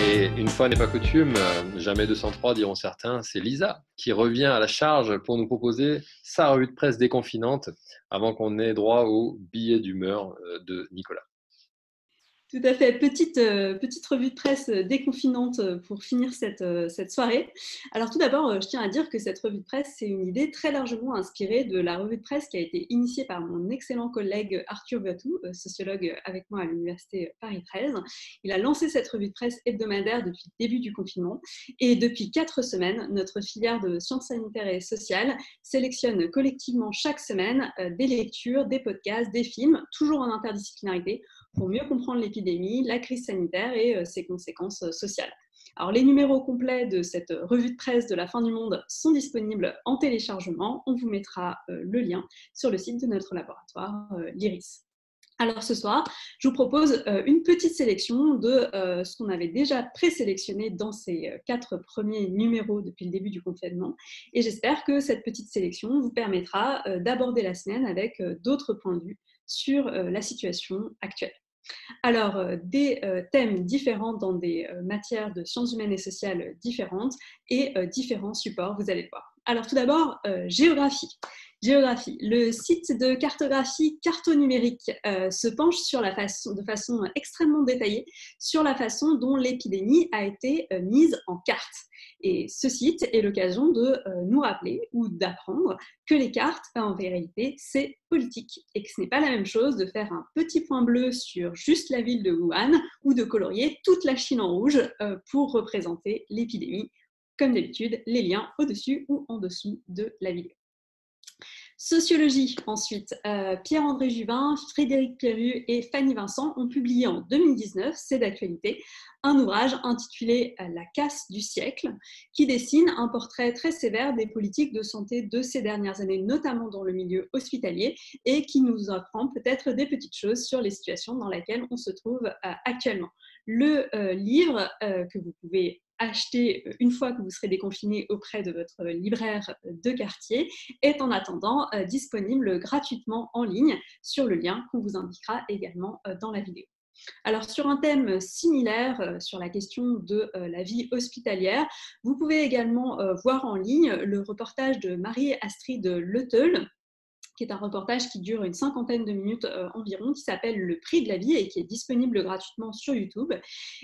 Et une fois n'est pas coutume, jamais 203 diront certains, c'est Lisa qui revient à la charge pour nous proposer sa revue de presse déconfinante avant qu'on ait droit au billet d'humeur de Nicolas. Tout à fait. Petite revue de presse déconfinante pour finir cette soirée. Alors tout d'abord, je tiens à dire que cette revue de presse, c'est une idée très largement inspirée de la revue de presse qui a été initiée par mon excellent collègue Arthur Batou, sociologue avec moi à l'université Paris 13. Il a lancé cette revue de presse hebdomadaire depuis le début du confinement. Et depuis 4 semaines, notre filière de sciences sanitaires et sociales sélectionne collectivement chaque semaine des lectures, des podcasts, des films, toujours en interdisciplinarité, pour mieux comprendre l'épidémie, la crise sanitaire et ses conséquences sociales. Alors, les numéros complets de cette revue de presse de la fin du monde sont disponibles en téléchargement. On vous mettra le lien sur le site de notre laboratoire, l'IRIS. Alors ce soir, je vous propose une petite sélection de ce qu'on avait déjà présélectionné dans ces 4 premiers numéros depuis le début du confinement. Et j'espère que cette petite sélection vous permettra d'aborder la semaine avec d'autres points de vue sur la situation actuelle. Alors, des thèmes différents dans des matières de sciences humaines et sociales différentes et différents supports, vous allez le voir. Alors, tout d'abord, géographie. Géographie. Le site de cartographie Carto Numérique se penche de façon extrêmement détaillée sur la façon dont l'épidémie a été mise en carte. Et ce site est l'occasion de nous rappeler ou d'apprendre que les cartes, en vérité, c'est politique et que ce n'est pas la même chose de faire un petit point bleu sur juste la ville de Wuhan ou de colorier toute la Chine en rouge pour représenter l'épidémie. Comme d'habitude, les liens au-dessus ou en dessous de la vidéo. Sociologie, ensuite. Pierre-André Juvin, Frédéric Pérus et Fanny Vincent ont publié en 2019, c'est d'actualité, un ouvrage intitulé La casse du siècle, qui dessine un portrait très sévère des politiques de santé de ces dernières années, notamment dans le milieu hospitalier, et qui nous apprend peut-être des petites choses sur les situations dans lesquelles on se trouve actuellement. Le livre que vous pouvez acheter une fois que vous serez déconfiné auprès de votre libraire de quartier est en attendant disponible gratuitement en ligne sur le lien qu'on vous indiquera également dans la vidéo. Alors sur un thème similaire, sur la question de la vie hospitalière, vous pouvez également voir en ligne le reportage de Marie-Astrid Leteul, qui est un reportage qui dure une cinquantaine de minutes environ, qui s'appelle Le prix de la vie et qui est disponible gratuitement sur YouTube.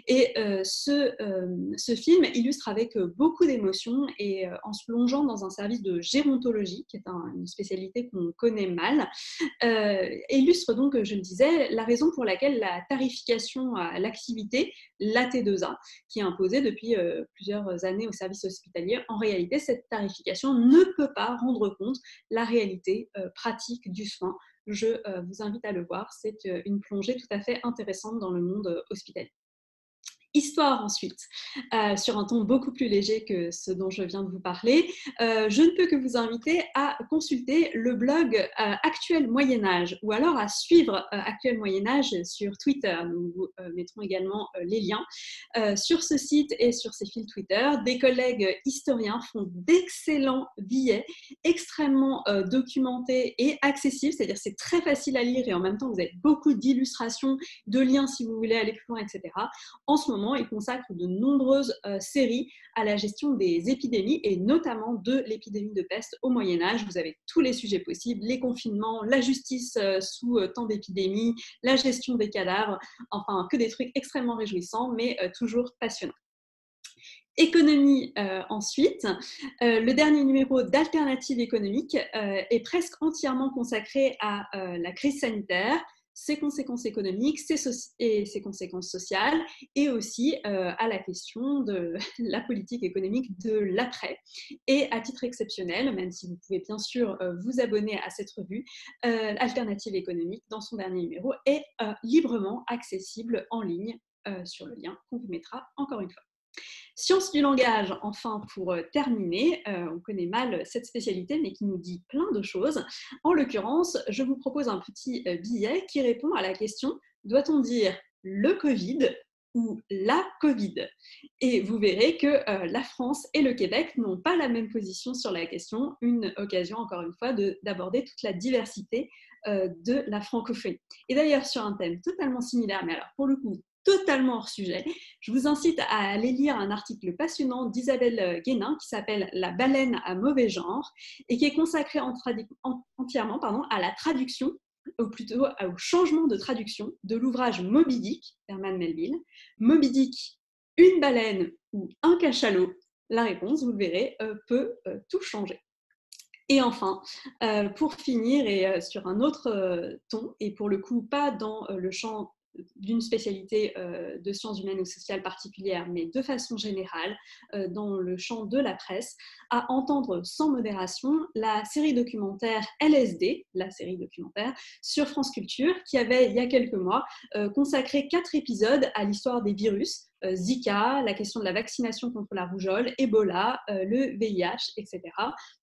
Et ce film illustre avec beaucoup d'émotion et en se plongeant dans un service de gérontologie, qui est une spécialité qu'on connaît mal, illustre donc, je le disais, la raison pour laquelle la tarification à l'activité, la T2A, qui est imposée depuis plusieurs années au service hospitalier, en réalité, cette tarification ne peut pas rendre compte la réalité pratique du soin. Je vous invite à le voir, c'est une plongée tout à fait intéressante dans le monde hospitalier. Histoire ensuite, sur un ton beaucoup plus léger que ce dont je viens de vous parler. Je ne peux que vous inviter à consulter le blog Actuel Moyen-Âge ou alors à suivre Actuel Moyen-Âge sur Twitter. Nous vous mettrons également les liens. Sur ce site et sur ces fils Twitter, des collègues historiens font d'excellents billets extrêmement documentés et accessibles, c'est-à-dire c'est très facile à lire et en même temps vous avez beaucoup d'illustrations, de liens si vous voulez aller plus loin, etc. En ce moment, il consacre de nombreuses séries à la gestion des épidémies et notamment de l'épidémie de peste au Moyen-Âge. Vous avez tous les sujets possibles, les confinements, la justice sous temps d'épidémie, la gestion des cadavres, enfin que des trucs extrêmement réjouissants mais toujours passionnants. Économie ensuite. Le dernier numéro d'Alternative économique est presque entièrement consacré à la crise sanitaire, ses conséquences économiques et ses conséquences sociales, et aussi à la question de la politique économique de l'après. Et à titre exceptionnel, même si vous pouvez bien sûr vous abonner à cette revue, Alternative économique, dans son dernier numéro, est librement accessible en ligne sur le lien qu'on vous mettra encore une fois. Sciences du langage, enfin, pour terminer, on connaît mal cette spécialité, mais qui nous dit plein de choses. En l'occurrence, je vous propose un petit billet qui répond à la question « Doit-on dire le Covid ou la Covid ?» Et vous verrez que la France et le Québec n'ont pas la même position sur la question, une occasion, encore une fois, d'aborder toute la diversité de la francophonie. Et d'ailleurs, sur un thème totalement similaire, mais alors pour le coup, totalement hors sujet. Je vous incite à aller lire un article passionnant d'Isabelle Guénin qui s'appelle La baleine à mauvais genre et qui est consacré entièrement à la traduction, ou plutôt au changement de traduction de l'ouvrage Moby Dick d'Herman Melville. Moby Dick, une baleine ou un cachalot? La réponse, vous le verrez, peut tout changer. Et enfin, pour finir, et sur un autre ton, et pour le coup pas dans le champ d'une spécialité de sciences humaines ou sociales particulières, mais de façon générale, dans le champ de la presse, à entendre sans modération la série documentaire LSD, la série documentaire sur France Culture, qui avait, il y a quelques mois, consacré 4 épisodes à l'histoire des virus, Zika, la question de la vaccination contre la rougeole, Ebola, le VIH, etc.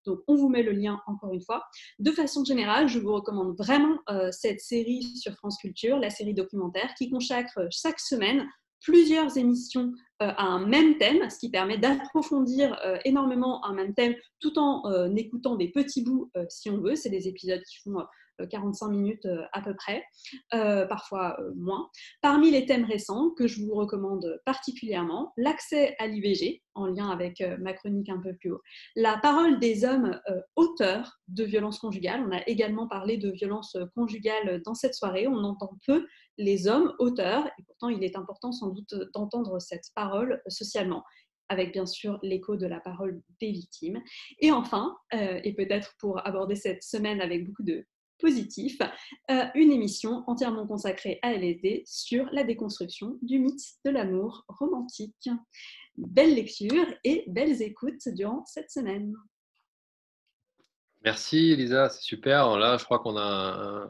Donc, on vous met le lien encore une fois. De façon générale, je vous recommande vraiment cette série sur France Culture, la série documentaire, qui consacre chaque semaine plusieurs émissions à un même thème, ce qui permet d'approfondir énormément un même thème tout en écoutant des petits bouts si on veut. C'est des épisodes qui font 45 minutes à peu près, parfois moins. Parmi les thèmes récents que je vous recommande particulièrement, l'accès à l'IVG, en lien avec ma chronique un peu plus haut, la parole des hommes auteurs de violences conjugales. On a également parlé de violences conjugales dans cette soirée. On entend peu les hommes auteurs, et pourtant il est important sans doute d'entendre cette parole socialement, avec bien sûr l'écho de la parole des victimes. Et enfin, et peut-être pour aborder cette semaine avec beaucoup de positif, une émission entièrement consacrée à LSD sur la déconstruction du mythe de l'amour romantique. Belle lecture et belles écoutes durant cette semaine. Merci Elisa, c'est super. Là, je crois qu'on a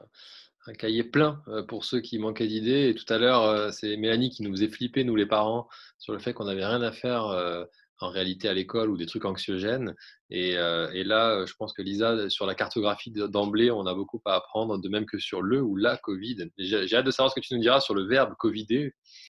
un cahier plein pour ceux qui manquaient d'idées. Et tout à l'heure, c'est Mélanie qui nous faisait flipper, nous les parents, sur le fait qu'on n'avait rien à faire en réalité à l'école ou des trucs anxiogènes. Et là, je pense que Lisa, sur la cartographie d'emblée, on a beaucoup à apprendre, de même que sur le ou la Covid. J'ai hâte de savoir ce que tu nous diras sur le verbe covider.